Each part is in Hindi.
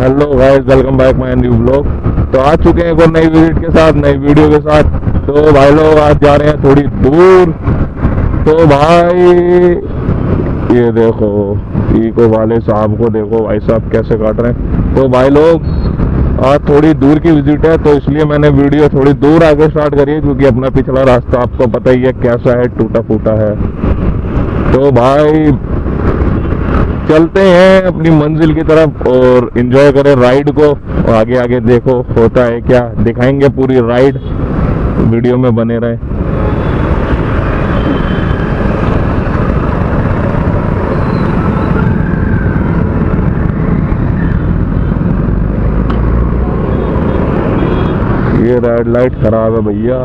Hello guys, welcome back my new blog. तो आ चुके हैं एक और नई विजिट के साथ, नई वीडियो के साथ। तो भाई लोग आज जा रहे हैं थोड़ी दूर। तो भाई ये देखो इको वाले साहब को, देखो भाई साहब कैसे काट रहे हैं। तो भाई लोग आज थोड़ी दूर की विजिट है, तो इसलिए मैंने वीडियो थोड़ी दूर आगे स्टार्ट करी है, क्योंकि अपना पिछला रास्ता आपको पता ही है कैसा है, टूटा फूटा है। तो भाई चलते हैं अपनी मंजिल की तरफ और एंजॉय करें राइड को। और आगे आगे देखो होता है क्या, दिखाएंगे पूरी राइड, वीडियो में बने रहें। ये रेड लाइट खराब है भैया।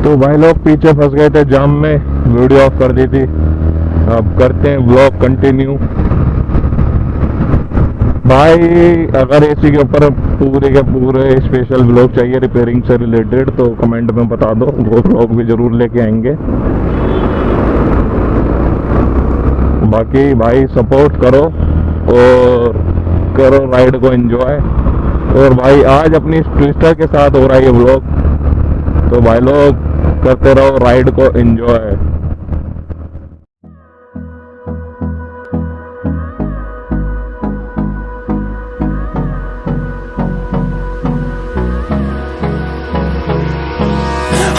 तो भाई लोग पीछे फंस गए थे जाम में, वीडियो ऑफ कर दी थी। अब करते हैं व्लॉग कंटिन्यू। भाई अगर एसी के ऊपर पूरे के पूरे स्पेशल व्लॉग चाहिए रिपेयरिंग से रिलेटेड, तो कमेंट में बता दो, वो व्लॉग भी जरूर लेके आएंगे। बाकी भाई सपोर्ट करो और करो राइड को एंजॉय। और भाई आज अपनी ट्विस्टर के साथ हो रहा है ये व्लॉग, तो भाई लोग करते रहो राइड को enjoy.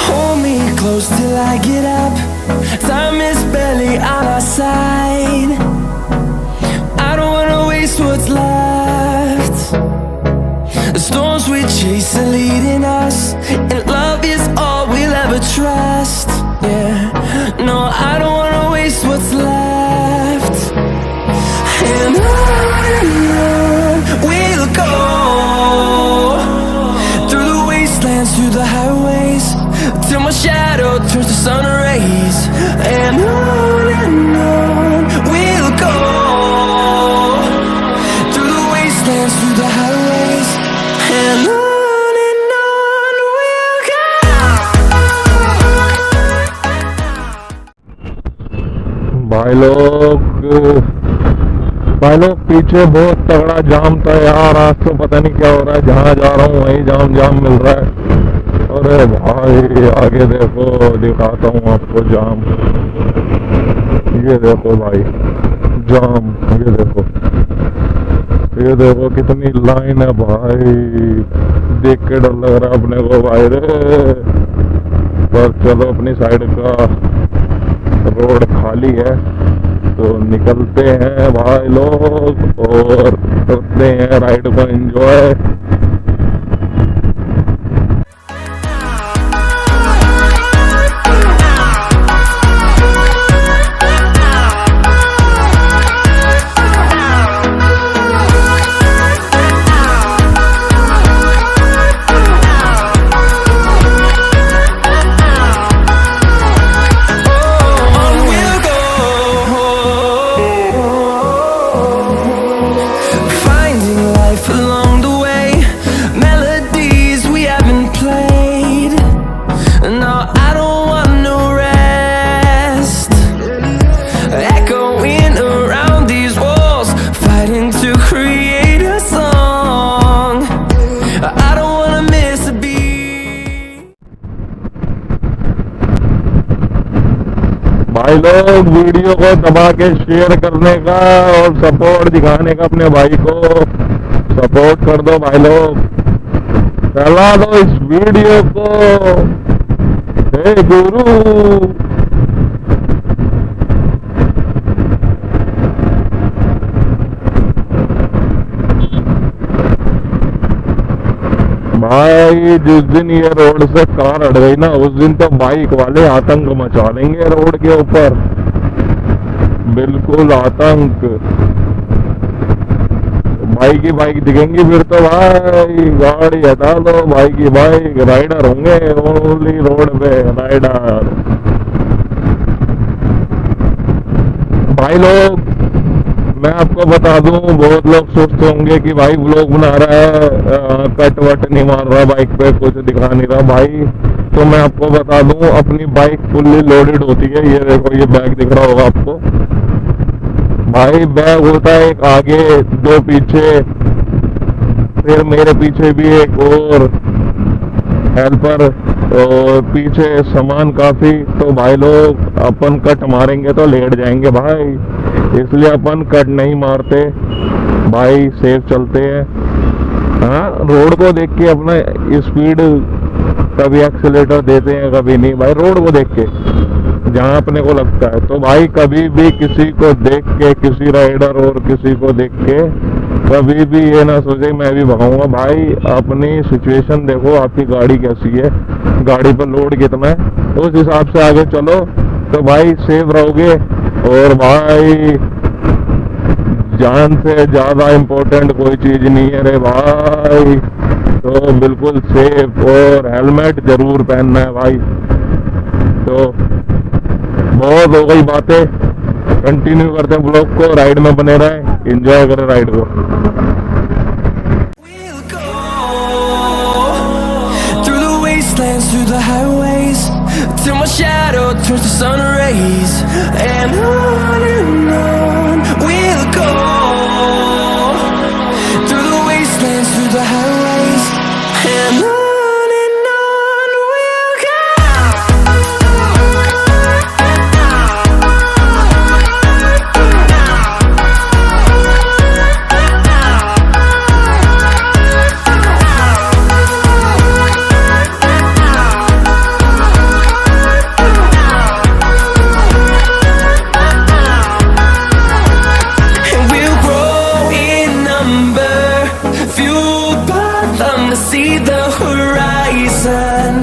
Hold me close till I get up. Time is barely on our side. I don't wanna waste what's left. The storms we chase are leading us, and love is all we'll ever trust. Yeah, no, I don't wanna waste what's left. And on we'll go, through the wastelands, through the highways, till my shadow turns to sun rays. And on we'll go, through the wastelands, through the highways, and on we'll go. भाई लोग पीछे बहुत तगड़ा जाम था यार। आज तो पता नहीं क्या हो रहा है, जहाँ जा रहा हूँ वहीं जाम मिल रहा है। अरे भाई आगे देखो, दिखाता हूँ आपको जाम। ये देखो भाई जाम, ये देखो कितनी लाइन है भाई, देख के डर लग रहा है अपने को भाई रे। पर चलो अपनी साइड का रोड खाली है, तो निकलते हैं भाई लोग और करते हैं राइड को enjoy. Finding life along the way, भाई लोग वीडियो को दबा के शेयर करने का और सपोर्ट दिखाने का, अपने भाई को सपोर्ट कर दो भाई लोग, चला दो इस वीडियो को। हे गुरु भाई, जिस दिन ये रोड से कार हट गई ना, उस दिन तो बाइक वाले आतंक मचा लेंगे रोड के ऊपर, बिल्कुल आतंक। बाइक ही बाइक दिखेंगी फिर तो भाई, गाड़ी हटा दो, बाइक ही बाइक, राइडर होंगे ओनली रोड पे, राइडर। भाई लोग मैं आपको बता दूं, बहुत लोग सोचते होंगे कि भाई व्लॉग बना रहा है, कट वट नहीं मार रहा बाइक पे, कुछ दिखा नहीं रहा भाई। तो मैं आपको बता दूं, अपनी बाइक फुल्ली लोडेड होती है। ये देखो, ये बैग दिख रहा होगा आपको भाई, बैग होता है एक आगे, दो पीछे, फिर मेरे पीछे भी एक और हेल्पर, और पीछे सामान काफी। तो भाई लोग अपन कट मारेंगे तो लेट जाएंगे भाई, इसलिए अपन कट नहीं मारते भाई, सेफ चलते हैं। हाँ, रोड को देख के अपना स्पीड, कभी एक्सीलेटर देते हैं कभी नहीं भाई, रोड को देख के जहाँ अपने को लगता है। तो भाई कभी भी किसी को देख के, किसी राइडर और किसी को देख के कभी भी ये ना सोचे मैं भी भगाऊंगा भाई। अपनी सिचुएशन देखो, आपकी गाड़ी कैसी है, गाड़ी पर लोड कितना है, उस हिसाब से आगे चलो तो भाई सेफ रहोगे। और भाई जान से ज्यादा इम्पोर्टेंट कोई चीज नहीं है रे भाई, तो बिल्कुल सेफ, और हेलमेट जरूर पहनना है भाई। तो बहुत हो गई बातें, कंटिन्यू करते हैं ब्लॉग को, राइड में बने रहें, एंजॉय करें राइड को। We'll go through the wastelands, through the highways, till my shadow turns to sun rays, and on we'll go through the wastelands, through the highways, and on we'll go. See the horizon,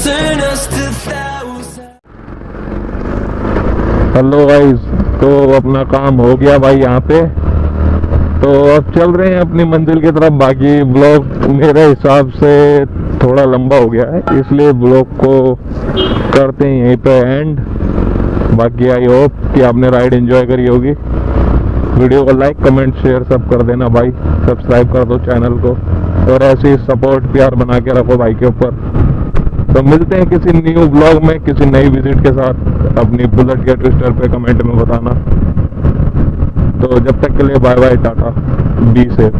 turn us to thousands. Hello guys, तो अपना काम हो गया भाई यहाँ पे, तो अब चल रहे हैं अपनी मंजिल की तरफ। बाकी ब्लॉग मेरे हिसाब से थोड़ा लंबा हो गया है, इसलिए ब्लॉग को करते हैं यहीं पे एंड। बाकी आई होप कि आपने राइड एंजॉय करी होगी। वीडियो को लाइक, कमेंट, शेयर सब कर देना भाई, सब्सक्राइब कर दो चैनल को, और ऐसे ही सपोर्ट प्यार बना के रखो भाई के ऊपर। तो मिलते हैं किसी न्यू ब्लॉग में, किसी नई विजिट के साथ। अपनी बुलेट के ट्विस्टर पे कमेंट में बताना। तो जब तक के लिए bye bye, tata, be safe.